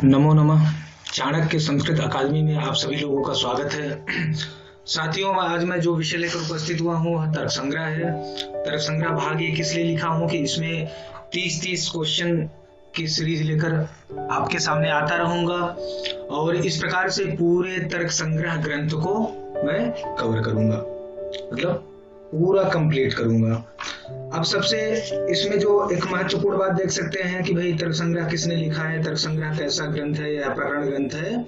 नमो नमः। चाणक्य संस्कृत अकादमी में आप सभी लोगों का स्वागत है। साथियों, आज मैं जो विषय लेकर उपस्थित हुआ हूँ वह तर्क संग्रह है। तर्क संग्रह भाग 1 इसलिए लिखा हूँ कि इसमें 30 क्वेश्चन की सीरीज लेकर आपके सामने आता रहूंगा और इस प्रकार से पूरे तर्क संग्रह ग्रंथ को मैं कवर करूंगा, मतलब पूरा कंप्लीट करूंगा। अब सबसे इसमें जो एक महत्वपूर्ण बात देख सकते हैं कि भाई तर्क संग्रह किसने लिखा है, तर्क संग्रह कैसा ग्रंथ है या प्रकरण ग्रंथ है,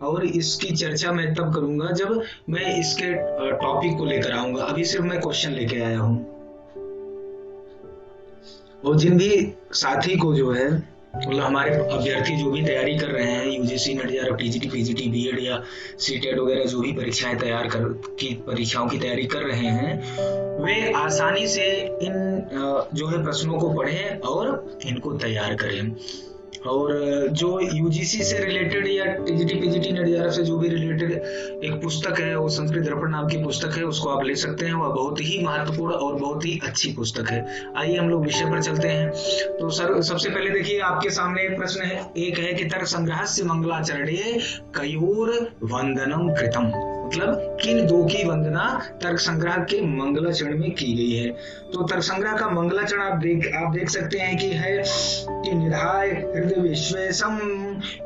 और इसकी चर्चा मैं तब करूंगा जब मैं इसके टॉपिक को लेकर आऊंगा। अभी सिर्फ मैं क्वेश्चन लेके आया हूं। और जिन भी साथी को जो है, मतलब हमारे अभ्यर्थी जो भी तैयारी कर रहे हैं यूजीसी नेट या टीजीटी पीजीटी बीएड या सीटेट वगैरह जो भी परीक्षाएं परीक्षाओं की तैयारी कर रहे हैं, वे आसानी से इन जो है प्रश्नों को पढ़ें और इनको तैयार करें। और जो यूजीसी से रिलेटेड या टीजीटी पीजीटी नेट से जो भी रिलेटेड एक पुस्तक है, वो संस्कृत दर्पण नाम की पुस्तक है, उसको आप ले सकते हैं। वह बहुत ही महत्वपूर्ण और बहुत ही अच्छी पुस्तक है। आइए हम लोग विषय पर चलते हैं। तो सर, सबसे पहले देखिए, आपके सामने एक प्रश्न है। एक है कि तर्क संग्रहस्य मंगलाचरणे कयोर वंदनम कृतम, मतलब किन दो की वंदना तर्क संग्रह के मंगलाचरण में की गई है। तो तर्क संग्रह का मंगलाचरण आप देख सकते हैं कि है कि निधाय हृदय विश्वेशम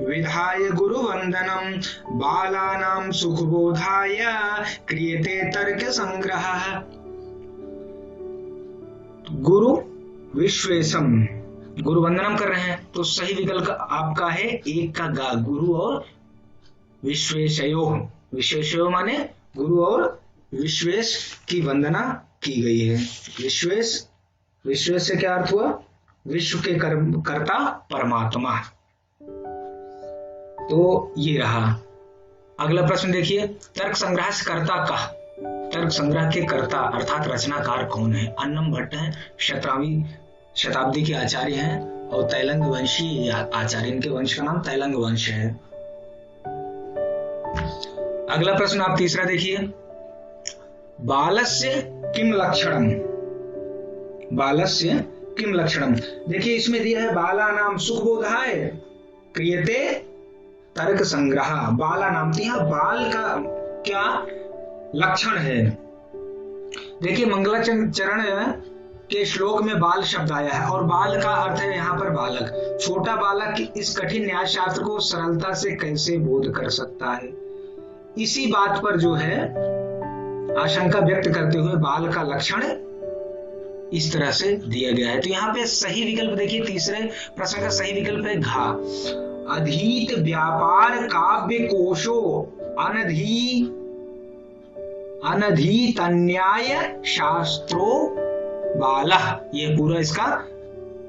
विधाय गुरु वंदनम बालानाम सुखबोधाय क्रियते तर्क संग्रह। गुरु विश्वेशम, गुरु वंदनम कर रहे हैं, तो सही विकल्प आपका है एक का गा, गुरु और विश्वेशयो। विश्वेशयो माने गुरु और विश्वेश की वंदना की गई है। विश्वेश से क्या अर्थ हुआ? विश्व के कर्ता परमात्मा। तो ये रहा। अगला प्रश्न देखिए, तर्क संग्रह से कर्ता का, तर्क संग्रह के कर्ता अर्थात रचनाकार कौन है? अन्नम भट्ट है, 17वीं शताब्दी के आचार्य हैं और तैलंग वंशी आचार्य, इनके वंश का नाम तैलंग वंश है। अगला प्रश्न आप तीसरा देखिए, बालस्य किम लक्षणम, बालस्य किम लक्षणम। देखिए इसमें दिया है बाला नाम सुखबोधाय क्रियते तर्क संग्रह। बाला नाम, तो यहां बाल का क्या लक्षण है? देखिए मंगलाचरण के श्लोक में बाल शब्द आया है और बाल का अर्थ है यहाँ पर बालक। छोटा बालक इस कठिन न्याय शास्त्र को सरलता से कैसे बोध कर सकता है? इसी बात पर जो है आशंका व्यक्त करते हुए बाल का लक्षण इस तरह से दिया गया है। तो यहाँ पे सही विकल्प देखिए, तीसरे प्रश्न का सही विकल्प है घा। अधीत व्यापार काव्य कोशो अनधीत अन्याय शास्त्रो बालः, ये पूरा इसका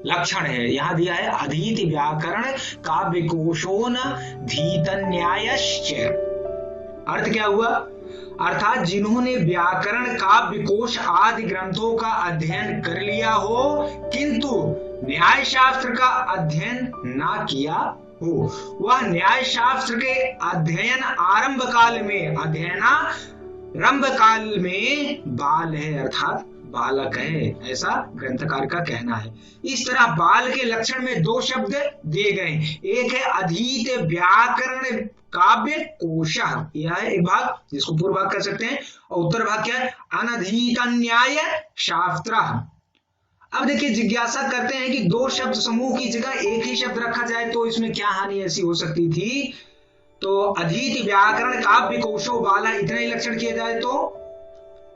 लक्षण है। यहां दिया है अधीत व्याकरण काव्य कोशोन धीतन्यायश्च। अर्थ क्या हुआ? अर्थात जिन्होंने व्याकरण काव्य कोश आदि ग्रंथों का अध्ययन कर लिया हो किंतु न्याय शास्त्र का अध्ययन ना किया हो, वह न्याय शास्त्र के अध्ययनारंभ काल में बाल है, अर्थात बालक है, ऐसा ग्रंथकार का कहना है। इस तरह बाल के लक्षण में दो शब्द दिए गए। एक है अधीत व्याकरण काव्य कोश, यह है एक भाग जिसको पूर्व भाग कह सकते हैं, और उत्तर भाग क्या है? अनधीत न्याय शास्त्र। अब देखिए, जिज्ञासा करते हैं कि दो शब्द समूह की जगह एक ही शब्द रखा जाए तो इसमें क्या हानि ऐसी हो सकती थी? तो अधीत व्याकरण काव्य कोशो बाला, इतना ही लक्षण किया जाए तो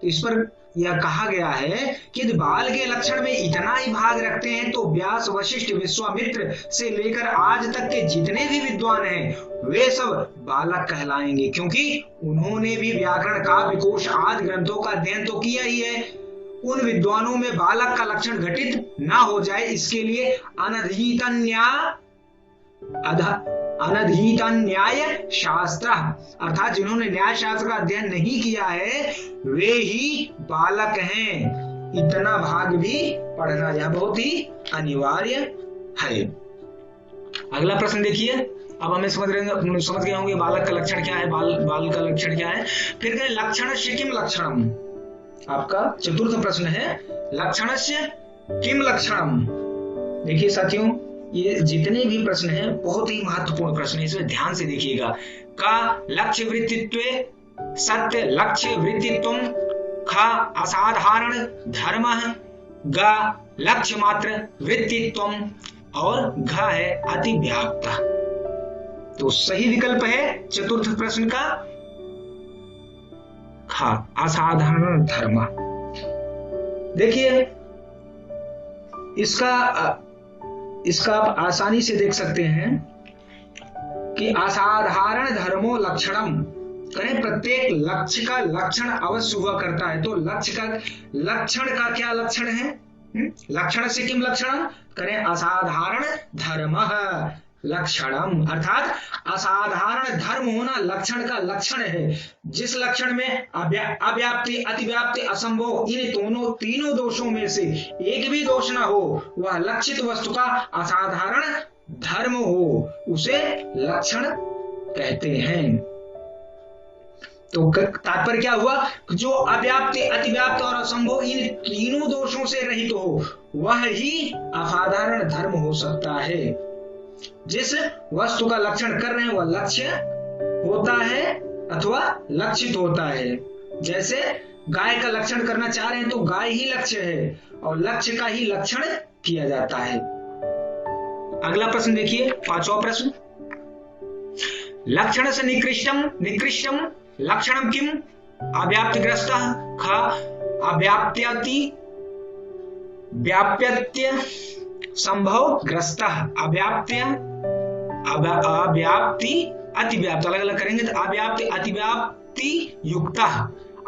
इस पर यह कहा गया है कि यदि बाल के लक्षण में इतना ही भाग रखते हैं तो व्यास, वशिष्ठ, विश्वामित्र से लेकर आज तक के जितने भी विद्वान हैं वे सब बालक कहलाएंगे, क्योंकि उन्होंने भी व्याकरण काव्य कोश आदि ग्रंथों का अध्ययन तो किया ही है। उन विद्वानों में बालक का लक्षण घटित ना हो जाए, इसके लिए अनधीत न्याय शास्त्र, अर्थात जिन्होंने न्याय शास्त्र का अध्ययन नहीं किया है वे ही बालक हैं। इतना भाग भी पढ़ना यह बहुत ही अनिवार्य है। अगला प्रश्न देखिए, अब हमें समझ गए होंगे बालक का लक्षण क्या है, बाल का लक्षण क्या है। फिर कहें लक्षणस्य किम लक्षणम, आपका चतुर्थ प्रश्न है लक्षणस्य किम लक्षणम। देखिए साथियों, ये जितने भी प्रश्न हैं बहुत ही महत्वपूर्ण प्रश्न है, इसमें ध्यान से देखिएगा। का लक्ष्य वृत्तित्व सत्य लक्ष्य वृत्तित्व, ख असाधारण धर्म, ग लक्ष्य मात्र वृत्तित्व और घ है अतिव्याप्त। तो सही विकल्प है चतुर्थ प्रश्न का ख असाधारण धर्म। देखिए इसका आप आसानी से देख सकते हैं कि असाधारण धर्मो लक्षणम, करें प्रत्येक लक्ष्य का लक्षण अवश्य हुआ करता है। तो लक्ष्य का लक्षण का क्या लक्षण है? लक्षण से किम लक्षण, करें असाधारण धर्म लक्षणम, अर्थात असाधारण धर्म होना लक्षण का लक्षण है। जिस लक्षण में अव्याप्ति अतिव्याप्ति असंभव इन तीनों दोषों में से एक भी दोष ना हो, वह लक्षित वस्तु का असाधारण धर्म हो, उसे लक्षण कहते हैं। तो तात्पर्य क्या हुआ? जो अव्याप्ति अतिव्याप्त और असंभव इन तीनों दोषों से रहित हो, वह ही असाधारण धर्म हो सकता है। जिस वस्तु का लक्षण कर रहे हैं वह लक्ष्य होता है अथवा लक्षित होता है। जैसे गाय का लक्षण करना चाह रहे हैं तो गाय ही लक्ष्य है और लक्ष्य का ही लक्षण किया जाता है। अगला प्रश्न देखिए, पांचवा प्रश्न, लक्षण से निकृष्टम लक्षणम किम, अव्याप्तिग्रस्त, ख अव्याप्त्याति व्याप्यत्य संभव ग्रस्त, अव्याप्ति अतिव्याप्त, अलग अलग करेंगे तो अव्याप्ति अतिव्याप्ति युक्त,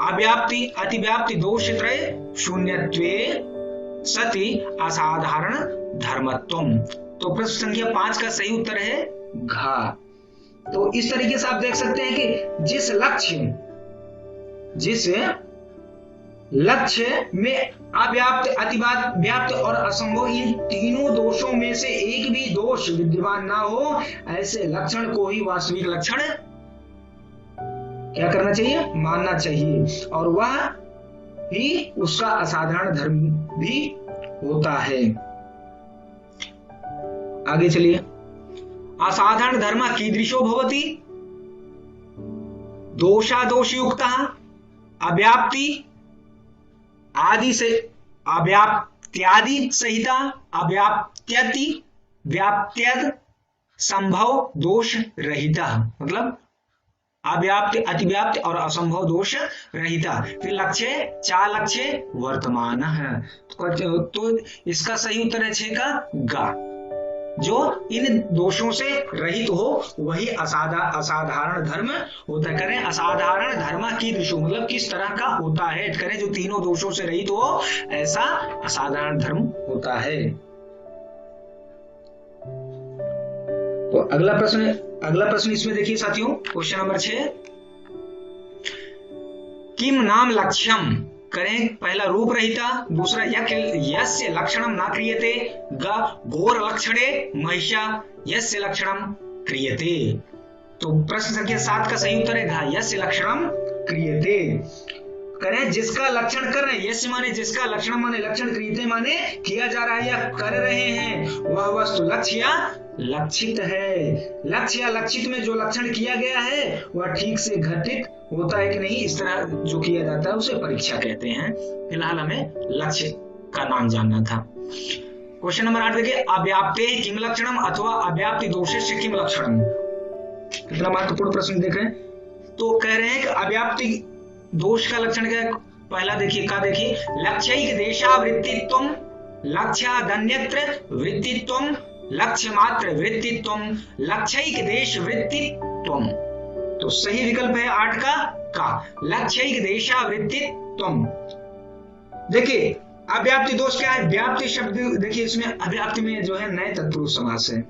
अव्याप्ति अतिव्याप्ति दोषत्रय शून्यत्वे सति असाधारण धर्मत्वम। तो प्रश्न संख्या 5 का सही उत्तर है घ। तो इस तरीके से आप देख सकते हैं कि जिस लक्ष्य में अव्याप्त अतिव्याप्त और असंभव इन तीनों दोषों में से एक भी दोष विद्यमान ना हो, ऐसे लक्षण को ही वास्तविक लक्षण क्या करना चाहिए? मानना चाहिए, और वह ही उसका असाधारण धर्म भी होता है। आगे चलिए, असाधारण धर्म कीदृशो भवति, दोषादोषयुक्तः, अव्याप्ति आदि से अव्याप्त्यादि सहिता, अव्याप्त्यति व्याप्त्यद संभव दोष रहिता, मतलब अव्याप्ति अतिव्याप्ति और असंभव दोष रहिता। फिर लक्ष्य चार लक्ष्य वर्तमान है, तो इसका सही उत्तर है 6 का ग। जो इन दोषों से रहित हो वही असाधारण धर्म होता है। करें असाधारण धर्म की दृश्यो, मतलब किस तरह का होता है, करें जो तीनों दोषों से रहित हो ऐसा असाधारण धर्म होता है। तो अगला प्रश्न इसमें देखिए साथियों, क्वेश्चन नंबर 6, किम नाम लक्ष्यम, करें पहला रूप रहिता, दूसरा यस्य लक्षणम न क्रियते, ग घोर लक्षणे महिषा यस्य लक्षणम क्रियते। तो प्रश्न संख्या 7 का सही उत्तर है घ, यस्य लक्षणम क्रियते। करें जिसका लक्षण कर रहे हैं, यस्य माने जिसका, लक्षण माने लक्षण, क्रियते माने किया जा रहा है या कर रहे हैं, वह वस्तु लक्ष्य या लक्षित है। लक्ष्य या लक्षित में जो लक्षण किया गया है वह ठीक से घटित होता है कि नहीं, इस तरह जो किया जाता है उसे परीक्षा कहते हैं। फिलहाल हमें लक्ष्य का नाम जानना था। क्वेश्चन नंबर 8 देखिए, अव्याप्ते किम लक्षणम अथवा अव्याप्ति दोषस्य किम लक्षणम। कितना महत्वपूर्ण प्रश्न देख रहे हैं। तो कह रहे हैं कि अव्याप्ति दोष का लक्षण क्या है। पहला देखिए, का देखिए, लक्ष्यैक देशावृत्तित्वम, लक्ष्यादन्यत्र वृत्तित्वम, लक्ष्य मात्र वृत्तित्वम, लक्ष्यैक देश वृत्तित्वम। तो सही विकल्प है 8 का लक्ष्यैक देशावृत्तित्वम। देखिए अव्याप्ति दोष क्या है, व्याप्ति शब्द देखिए इसमें अव्याप्ति में जो है नए तत्पुरुष समास है।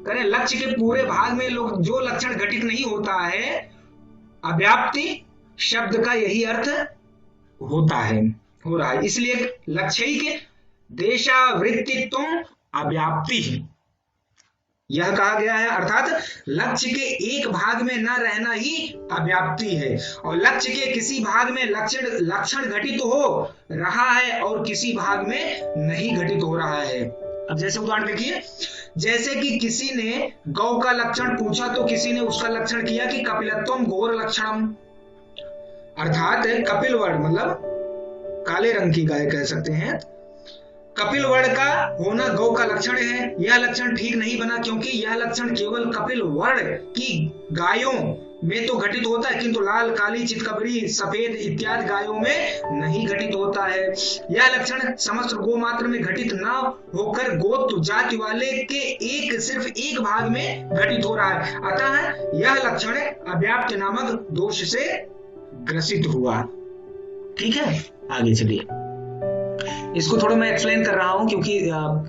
करें लक्ष्य के पूरे भाग में लोग जो लक्षण घटित नहीं होता है, अव्याप्ति शब्द का यही अर्थ होता है, हो रहा है, इसलिए लक्ष्यैक देशावृत्तित्वम अव्याप्ति यह कहा गया है। अर्थात लक्ष्य के एक भाग में न रहना ही अव्याप्ति है, और लक्ष्य के किसी भाग में लक्षण घटित हो रहा है और किसी भाग में नहीं घटित हो रहा है, अब जैसे उदाहरण देखिए, जैसे कि किसी ने गौ का लक्षण पूछा तो किसी ने उसका लक्षण किया कि कपिलत्वम घोर लक्षणम, अर्थात कपिल वर्ण मतलब काले रंग की गाय कह सकते हैं। कपिल वर्ण का होना गौ का लक्षण है। यह लक्षण ठीक नहीं बना क्योंकि यह लक्षण केवल कपिल वर्ण की गायों में तो घटित होता है, किंतु लाल, काली, चितकबरी, सफेद इत्यादि गायों में नहीं घटित होता है। यह लक्षण समस्त गोमात्र में घटित न होकर गोत्र जाति वाले के सिर्फ एक भाग में घटित हो रहा है, अतः यह लक्षण अव्याप्त नामक दोष से ग्रसित हुआ। ठीक है, आगे चलिए। इसको थोड़ा मैं एक्सप्लेन कर रहा हूं क्योंकि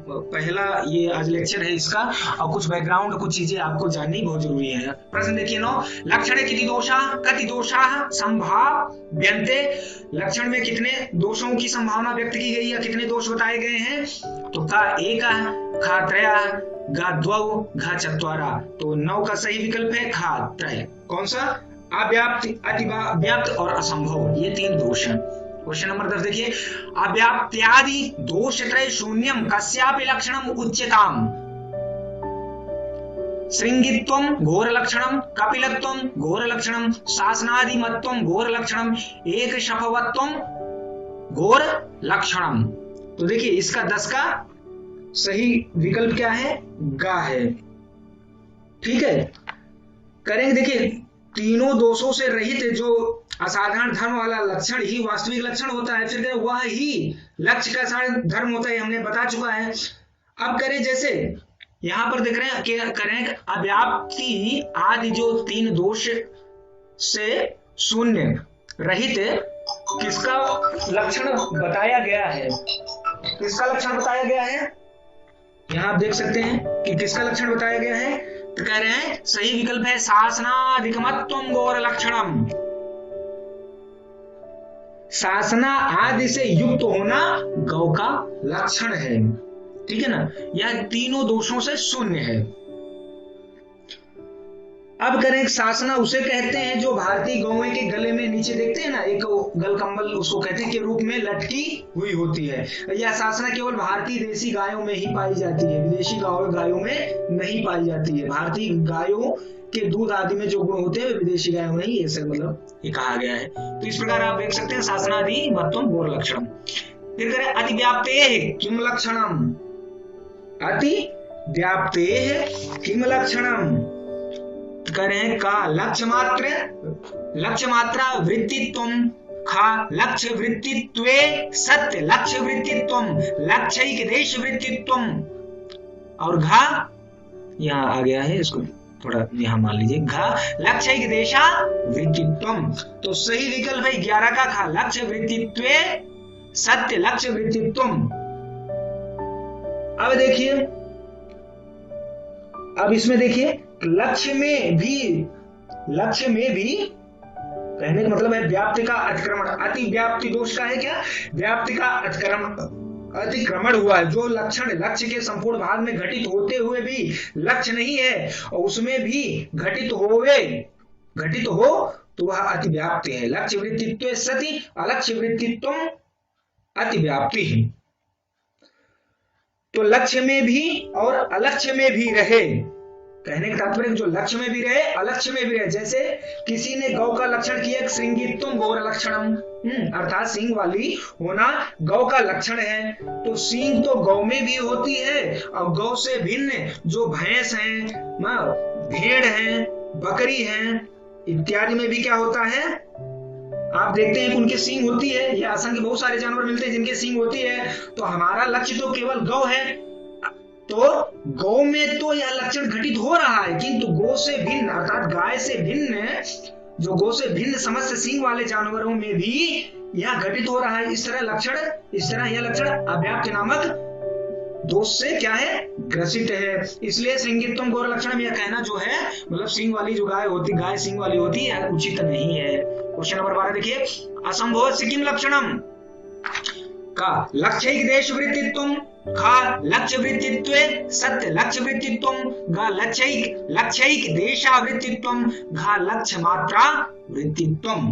पहला ये आज लेक्चर है इसका, और कुछ बैकग्राउंड कुछ चीजें आपको जाननी बहुत जरूरी है। प्रश्न देखिए 9, लक्षणे किति दोषाः कति दोषाः संभाव्यन्ते, लक्षण में कितने दोषों की संभावना व्यक्त की गई है, कितने दोष बताए गए हैं? तो का एक, खा त्रया, गा द्वौ, घा चत्वारा। तो 9 का सही विकल्प है खा त्रय। कौन सा? अव्याप्त, अतिव्याप्त और असंभव, ये 3 दोष हैं। क्वेश्चन नंबर 10 देखिए, अव्याप्त्यादि दोष त्रय शून्यम कस्यापि लक्षणम उच्यताम। श्रृंगित्वम घोर लक्षणम, कपिलत्वम घोर लक्षणम, शासनादिमत्वम घोर लक्षणम, एक शफवत्वम घोर लक्षणम। तो देखिए इसका 10 का सही विकल्प क्या है? गा है। ठीक है, करेंगे। देखिए तीनों दोषों से रहित जो असाधारण धर्म वाला लक्षण ही वास्तविक लक्षण होता है, फिर वह ही लक्ष्य का साधारण धर्म होता है, हमने बता चुका है। अब करें जैसे यहां पर देख रहे हैं कि करें अव्याप्ति आदि जो 3 दोष से शून्य रहित किसका लक्षण बताया गया है? किसका लक्षण बताया गया है? यहां आप देख सकते हैं कि किसका लक्षण बताया गया है। तो कह रहे हैं सही विकल्प है शासनाधिकमत्वम घोर लक्षणम। शासना आदि से युक्त होना गौ का लक्षण है। ठीक है ना, यह तीनों दोषों से शून्य है। अब करें शासना उसे कहते हैं जो भारतीय गौएं के गले में नीचे देखते हैं ना, एक गलकंबल उसको कहते हैं के रूप में लटकी हुई होती है। यह शासना केवल भारतीय देसी गायों में ही पाई जाती है, विदेशी गायों में नहीं पाई जाती है। भारतीय गायों के दूध आदि में जो गुण होते हैं विदेशी गायों में ही ऐसे मतलब ये कहा गया है। तो इस प्रकार आप देख सकते हैं शासनादि मत्वम घोर लक्षणम। फिर करें अतिव्याप्तेः किम लक्षणम। अतिव्याप्तेः किम लक्षणम करें का लक्ष्य मात्रा वृत्तित्वम, खा लक्ष्य वृत्तित्वे सत्य लक्ष्य वृत्तित्वम, लक्ष्यिक देश वृत्तित्वम, और घा यहाँ आ गया है, इसको थोड़ा यहाँ मान लीजिए, घा लक्ष्यिक देशा वृत्तित्वम। तो सही विकल्प है 11 का खा लक्ष्य वृत्तित्वे सत्य लक्ष्य वृत्तित्वम। अब देखिए, अब इसमें देखिए लक्ष्य में भी कहने का मतलब है व्याप्ति का अतिक्रमण। अति व्याप्ति दोष का है क्या? व्याप्ति का अतिक्रमण हुआ है। जो लक्षण लक्ष्य के संपूर्ण भाग में घटित होते हुए भी लक्ष्य नहीं है और उसमें भी घटित हो तो वह अतिव्याप्ति है। लक्ष्य वृत्तित्व सति अलक्ष्य वृत्तित्व अतिव्याप्ति है। तो लक्ष्य में भी और अलक्ष्य में भी रहे, कहने का तात्पर्य जो लक्ष्य में भी रहे अलक्ष्य में भी रहे। जैसे किसी ने गौ का लक्षण किया श्रृंगित्वम घोर लक्षणम, अर्थात सींग वाली होना गौ का लक्षण है। तो सींग तो गौ में भी होती है और गौ से भिन्न जो भैंस है, भेड़ है, बकरी है इत्यादि में भी क्या होता है? आप देखते हैं कि उनके सींग होती है, या असंख्य बहुत सारे जानवर मिलते हैं जिनके सींग होती है। तो हमारा लक्ष्य तो केवल गौ है, तो गौ में तो यह लक्षण घटित हो रहा है, किंतु गौ से भिन्न अर्थात गाय से भिन्न, जो गौ से भिन्न समस्त सींग वाले जानवरों में भी यह घटित हो रहा है। इस तरह यह लक्षण अव्याप्त नामक दोष से क्या है? ग्रसित है। इसलिए श्रृंगित्वम घोर लक्षणम यह कहना जो है मतलब सींग वाली जो गाय सींग वाली होती है उचित नहीं है। क्वेश्चन नंबर 12 देखिए, असंभव सिक्किम लक्षणम का लक्ष्यिक देश वृत्तित्वम, खा लक्ष्य वृत्तित्वे सत्य लक्ष्य वृत्तित्वम, गा लक्ष्यिक देशावृत्तित्वम, घा लक्ष्य मात्रा वृत्तित्वम।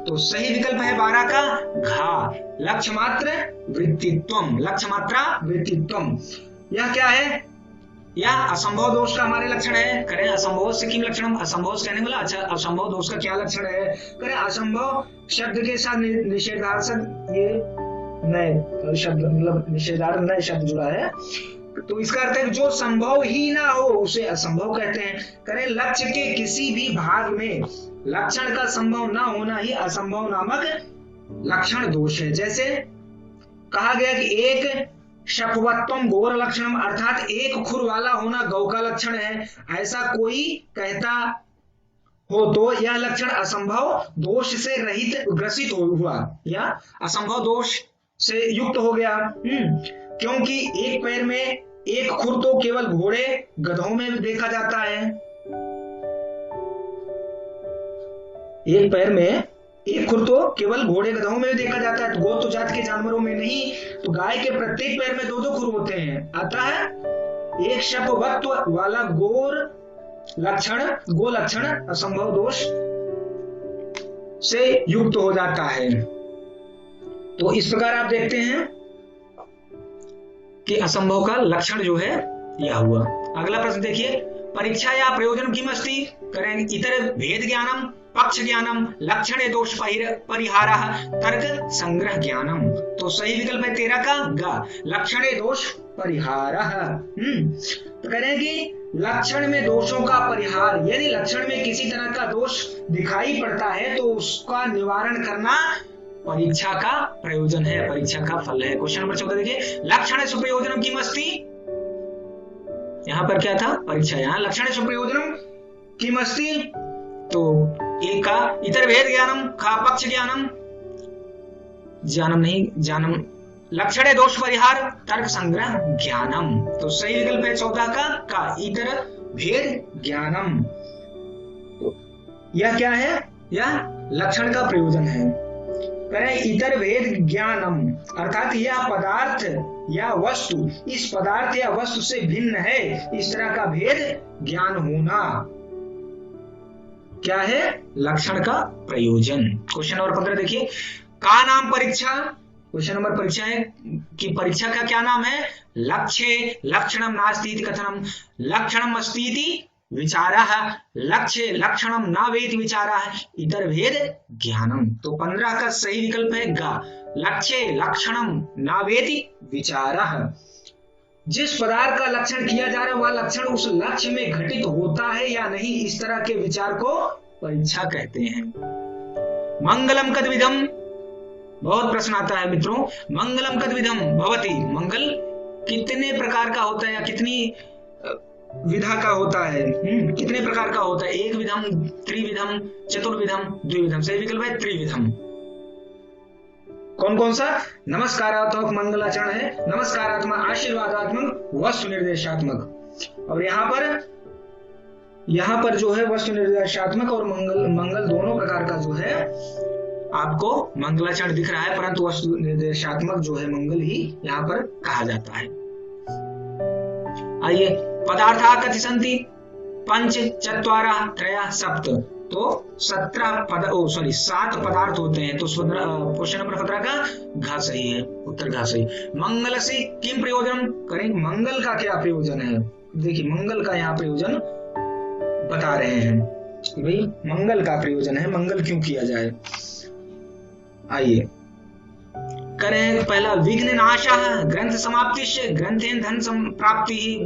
तो सही विकल्प है 12 का घा लक्ष्य मात्रा वृत्तित्वम। यह क्या है, यह असंभव दोष का हमारे लक्षण है। करें असंभव से किम लक्षणम, असंभव कहने वाला, अच्छा असंभव दोष का क्या लक्षण है, करें असंभव शब्द के साथ निषेधार्थक, ये नए शब्द मतलब निषेधार्थ नए शब्द जुड़ा है, तो इसका अर्थ है जो संभव ही ना हो उसे असंभव कहते हैं। करें लक्ष्य के किसी भी भाग में लक्षण का संभव ना होना ही असंभव नामक लक्षण दोष है। जैसे कहा गया कि एक शपवत्वम गौर लक्षणम, अर्थात एक खुर वाला होना गौ का लक्षण है, ऐसा कोई कहता हो तो यह लक्षण असंभव दोष से रहित ग्रसित हुआ या असंभव दोष से युक्त हो गया। क्योंकि एक पैर में एक खुर तो केवल घोड़े गधों में देखा जाता है, एक पैर में एक खुर तो केवल घोड़े गधों में देखा जाता है, तो गोत्र जात के जानवरों में नहीं। तो गाय के प्रत्येक पैर में दो दो खुर होते हैं, अतः एक शपवत्व वाला गो लक्षण असंभव दोष से युक्त हो जाता है। तो इस प्रकार आप देखते हैं कि असंभव का लक्षण जो है यह हुआ। अगला प्रश्न देखिए, परीक्षा या प्रयोजन किमस्ति, करें इतर भेद ज्ञानम पक्ष ज्ञानम लक्षण दोष परिहारः तर्क संग्रह ज्ञानम। तो सही विकल्प है 13 का ग, लक्षण दोष परिहारः। तो कह रहे हैं कि लक्षण में दोषों का परिहार, यदि लक्षण में किसी तरह का दोष दिखाई पड़ता है तो उसका निवारण करना परीक्षा का प्रयोजन है, परीक्षा का फल है। क्वेश्चन नंबर 14 देखिए, लक्षण सुप्रयोजनम किमस्ति, यहाँ पर क्या था परीक्षा, यहाँ लक्षण सुप्रयोजनम किमस्ति, तो एक का इतर भेद ज्ञानम, खा पक्ष ज्ञानम, ज्ञानम नहीं ज्ञानम, लक्षण दोष परिहार तर्क संग्रह ज्ञानम। तो सही विकल्प है 14 का इतर भेद ज्ञानम। तो यह क्या है, यह लक्षण का प्रयोजन है। करें इतर भेद ज्ञानम, अर्थात यह पदार्थ या वस्तु इस पदार्थ या वस्तु से भिन्न है, इस तरह का भेद ज्ञान होना क्या है, लक्षण का प्रयोजन। क्वेश्चन नंबर 15 देखिए, का नाम परीक्षा, क्वेश्चन नंबर परीक्षा है कि परीक्षा का क्या नाम है, लक्ष्य लक्षणम नास्ति इति कथनम, लक्षणम अस्ति इति विचारः, लक्ष्य लक्षणम न वेति विचारः, इतर भेद ज्ञानम। तो 15 का सही विकल्प है ग, लक्ष्य लक्षणम न वेति विचारः। जिस पदार्थ का लक्षण किया जा रहा है वह लक्षण उस लक्ष्य में घटित होता है या नहीं, इस तरह के विचार को परीक्षा कहते हैं। मंगलम कद्विधम, बहुत प्रश्न आता है मित्रों, मंगलम कद्विधम भवति, मंगल कितने प्रकार का होता है या कितनी विधा का होता है, कितने प्रकार का होता है, एक विधम, त्रिविधम, चतुर्विधम, द्विविधम। सही विकल्प है त्रिविधम। कौन कौन सा, नमस्कारात्मक मंगलाचरण है, नमस्कारात्मक आशीर्वादात्मक वस्तु निर्देशात्मक। और यहाँ पर जो है वस्तु निर्देशात्मक और मंगल दोनों प्रकार का जो है आपको मंगलाचरण दिख रहा है, परंतु वस्तु निर्देशात्मक जो है मंगल ही यहाँ पर कहा जाता है। आइए, पदार्था कति सन्ति, पंच चत्वारः त्रयः सप्त, तो 7 पदार्थ होते हैं। तो क्वेश्चन नंबर 15 का घ सही है, उत्तर घ सही। मंगल से किम प्रयोजन, करें मंगल का क्या प्रयोजन है, देखिए मंगल का यहाँ प्रयोजन बता रहे हैं कि भाई मंगल का प्रयोजन है, मंगल क्यों किया जाए। आइए करें, पहला विघ्न नाशः, ग्रंथ समाप्तिश्च, ग्रंथेन धन प्राप्ति,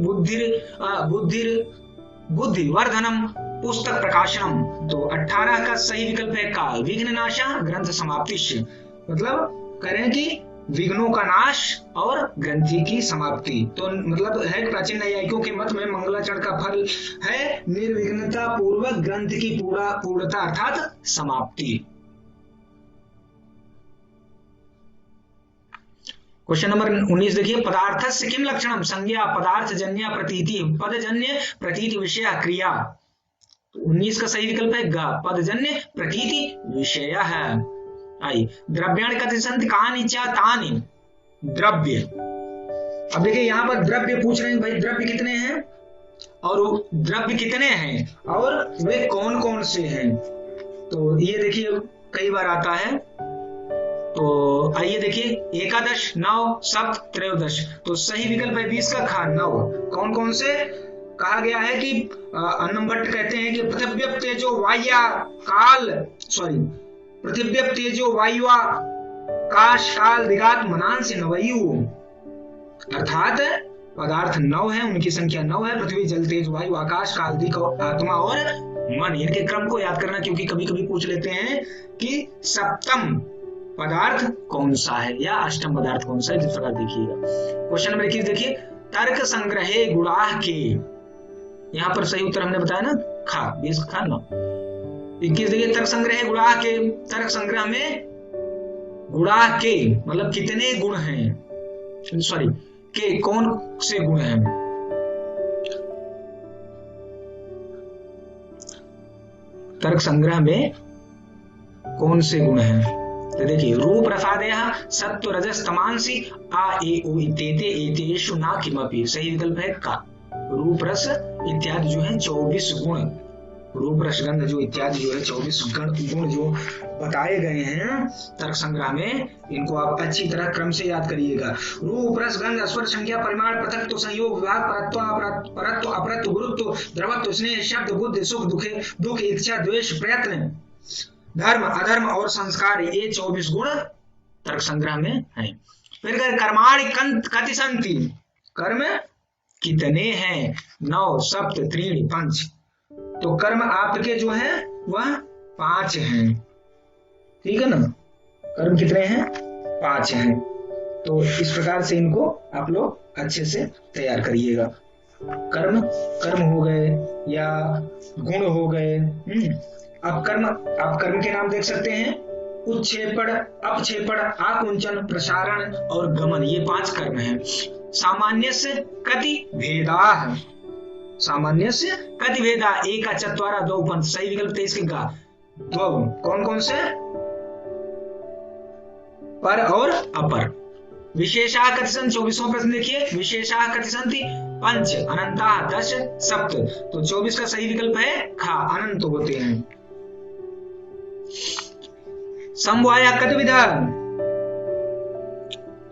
बुद्धि वर्धनम, पुस्तक प्रकाशनम। तो 18 का सही विकल्प है का, विघ्न नाशः ग्रंथ समाप्तिश्च, मतलब करें कि विघ्नों का नाश और ग्रंथि की समाप्ति। तो मतलब है प्राचीन न्यायिकों के मत में मंगलाचरण का फल है निर्विघ्नता पूर्वक ग्रंथ की पूर्णता अर्थात समाप्ति। क्वेश्चन नंबर 19 देखिए, पदार्थस्य किम लक्षणम, संज्ञा पदार्थ जन्य प्रतीति, पदजन्य प्रतीति विषय क्रिया। 19 का सही विकल्प है ग, पदजन्य प्रतीति विषय है। आई द्रव्याणि कति सन्ति, कानि च तानि, द्रव्य। अब देखिए यहाँ पर द्रव्य पूछ रहे हैं, भाई द्रव्य कितने हैं और द्रव्य कितने हैं और वे कौन कौन से हैं। तो ये देखिए कई बार आता है तो आइए देखिए, एकादश, नव, सप्त, त्रयोदश। तो सही विकल्प है 20 का खा, नव। कौन कौन से कहा गया है कि अन्नम भट्ट कहते हैं कि पृथिव्यप तेजो वाया काल, सॉरी, पृथिव्यप तेजो वायुआ काश काल दिगात मनांस नवयु, अर्थात पदार्थ 9 है, उनकी संख्या 9 है। पृथ्वी, जल, तेज, वायु, आकाश, काल, दिक, आत्मा और मन। इनके क्रम को याद करना, क्योंकि कभी कभी पूछ लेते हैं कि सप्तम पदार्थ कौन सा है या अष्टम पदार्थ कौन सा है। जिस प्रकार देखिएगा क्वेश्चन नंबर 21 देखिए, तर्क संग्रहे गुणाह के, यहाँ पर सही उत्तर हमने बताया ना, खा, 20 खा, 9। 21 देखिए, तर्क संग्रह गुणाह के, तर्क संग्रह में गुणाह के मतलब कितने गुण हैं, सॉरी, के कौन से गुण हैं। तर्क संग्रह में कौन से गुण हैं, तो देखिए, रूप रसादय सत्व रजस तमांसी आ ए ओ इत्येते एतेषु ना किमपि। सही विकल्प है का। रूप रस इत्यादि जो है 24 गुण, रूप रस गंध जो इत्यादि जो है 24 गुण जो बताए गए हैं तर्क संग्रह में, इनको आप अच्छी तरह क्रम से याद करिएगा। रूप रस गंध स्पर्श संख्या परिमाण पृथक्त्व संयोग विभाग परत्व अपरत्व गुरुत्व द्रवत्व स्नेह शब्द बुद्धि सुख दुख इच्छा द्वेष प्रयत्न धर्म अधर्म और संस्कार, ये 24 गुण तर्क संग्रह में है। फिर कर्माणि कति सन्ति, कर्म कितने हैं, 9, सप्त, त्रीणि, पंच। तो कर्म आपके जो है वह 5 हैं, ठीक है ना। कर्म कितने हैं, 5 हैं। तो इस प्रकार से इनको आप लोग अच्छे से तैयार करिएगा। कर्म हो गए या गुण हो गए। अब कर्म, आप कर्म के नाम देख सकते हैं, उत्क्षेपण, अपक्षेपण, आकुंचन, प्रसारण और गमन, ये 5 कर्म हैं। सामान्यस्य कति भेदाः, सामान्यस्य कति भेदा, एका चत्वारा द्वौ पंच। सही विकल्प 23 का द्वौ, कौन कौन से, पर और अपर। विशेषाः कति सन्ति, 24वां प्रश्न देखिए, विशेषाः कति सन्ति, पंच, अनंताः 10, सप्त। तो 24 का सही विकल्प है खा, अनंत होते हैं। समवाया कति विधा,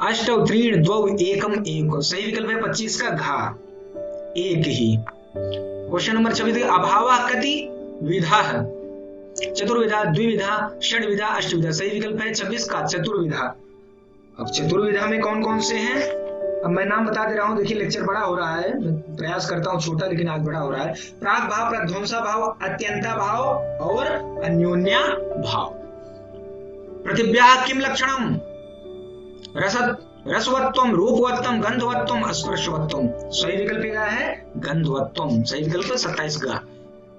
अष्टौ, त्रीण, द्वौ, एकम, एक। सही विकल्प है 25 का घा, एक ही। क्वेश्चन नंबर 26, अभावः कति विधा, चतुर्विधा, द्विविधा, षड्विधा, अष्टविधा। सही विकल्प है 26 का चतुर्विधा। अब चतुर्विधा में कौन कौन से हैं, अब मैं नाम बता दे रहा हूं। देखिए लेक्चर बड़ा हो रहा है, मैं प्रयास करता हूं छोटा, लेकिन आज बड़ा हो रहा है। प्राग भाव, प्रध्वंसा भाव, अत्यंता भाव और अन्योन्या भाव। पृथिव्याः किम लक्षणम, रसवत्वम, रूपवत्वम, गंधवत्वम, स्पर्शवत्वम। सही विकल्प क्या है, गंधवत्वम। सही विकल्प 27 का।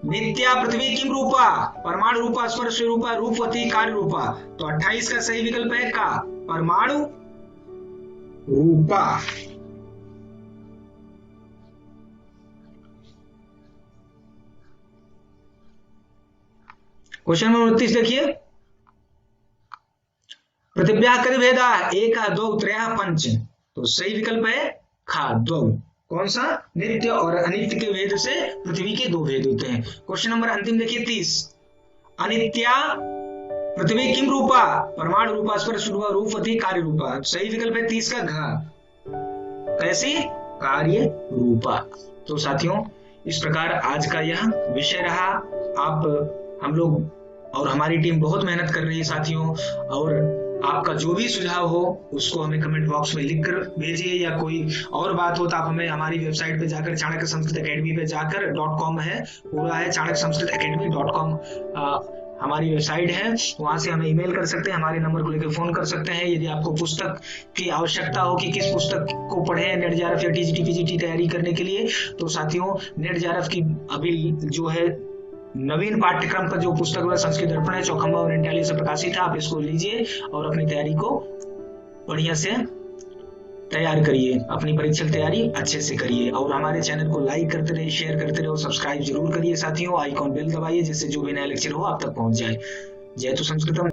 नित्या पृथ्वी किम रूपा, परमाणु रूपा, स्पर्श रूपा, रूपवती, कार्य रूपा। तो 28 का सही विकल्प है का, परमाणु रूपा। क्वेश्चन नंबर 29 देखिए, पृथिव्याः कति भेदा, एक, दो, त्रयः, पंच। तो सही विकल्प है खा, दो। कौन सा, नित्य और अनित्य के भेद से पृथ्वी के 2 भेद होते हैं। क्वेश्चन नंबर अंतिम देखिए 30, अनित्या पृथ्वी किम रूपा, परमाणु रूपा, स्पर्श रूपा, रूपवती, कार्य रूपा। सही विकल्प है 30 का घा, कैसी, कार्य रूपा। तो साथियों, इस प्रकार आज का यह विषय रहा। आप, हम लोग और हमारी टीम बहुत मेहनत कर रही है साथियों, और आपका जो भी सुझाव हो उसको हमें कमेंट बॉक्स में लिख कर भेजिए, या कोई और बात हो तो आप हमें हमारी वेबसाइट पे जाकर, चाणक्य संस्कृत एकेडमी पे जाकर .com है, पूरा है चाणक्य संस्कृत एकेडमी .com हमारी वेबसाइट है, वहां से हमें ईमेल कर सकते हैं, हमारे नंबर को लेकर फोन कर सकते हैं। यदि आपको पुस्तक की आवश्यकता हो कि किस पुस्तक को पढ़ें नेट जेआरएफ या टीजीटी पीजीटी तैयारी करने के लिए, तो साथियों नेट जेआरएफ की अभी जो है नवीन पाठ्यक्रम का जो पुस्तक है संस्कृत दर्पण है, चौखंबा और इंटेली से प्रकाशित है। आप इसको लीजिए और अपनी तैयारी को बढ़िया से तैयार करिए, अपनी परीक्षा की तैयारी अच्छे से करिए, और हमारे चैनल को लाइक करते रहिए, शेयर करते रहिए और सब्सक्राइब जरूर करिए साथियों। आइकॉन बेल दबाइए जिससे जो भी नया लेक्चर हो आप तक पहुंच जाए। जय तो संस्कृतम।